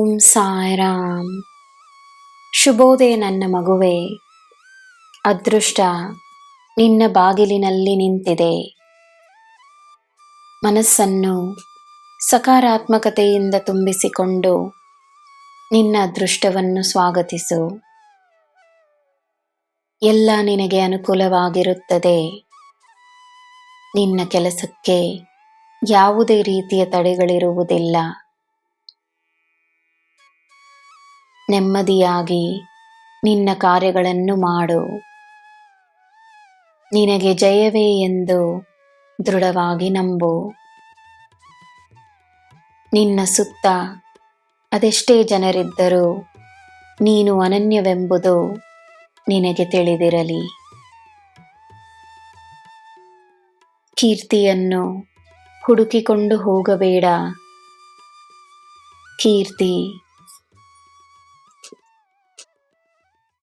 ಓಂ ಸಾಯಿರಾಮ್. ಶುಭೋದಯ ನನ್ನ ಮಗುವೆ. ಅದೃಷ್ಟ ನಿನ್ನ ಬಾಗಿಲಿನಲ್ಲಿ ನಿಂತಿದೆ. ಮನಸ್ಸನ್ನು ಸಕಾರಾತ್ಮಕತೆಯಿಂದ ತುಂಬಿಸಿಕೊಂಡು ನಿನ್ನ ಅದೃಷ್ಟವನ್ನು ಸ್ವಾಗತಿಸು. ಎಲ್ಲ ನಿನಗೆ ಅನುಕೂಲವಾಗಿರುತ್ತದೆ. ನಿನ್ನ ಕೆಲಸಕ್ಕೆ ಯಾವುದೇ ರೀತಿಯ ತಡೆಗಳಿರುವುದಿಲ್ಲ. ನೆಮ್ಮದಿಯಾಗಿ ನಿನ್ನ ಕಾರ್ಯಗಳನ್ನು ಮಾಡು. ನಿನಗೆ ಜಯವೇ ಎಂದು ದೃಢವಾಗಿ ನಂಬು. ನಿನ್ನ ಸುತ್ತ ಅದೆಷ್ಟೇ ಜನರಿದ್ದರೂ ನೀನು ಅನನ್ಯವೆಂಬುದು ನಿನಗೆ ತಿಳಿದಿರಲಿ. ಕೀರ್ತಿಯನ್ನು ಹುಡುಕಿಕೊಂಡು ಹೋಗಬೇಡ. ಕೀರ್ತಿ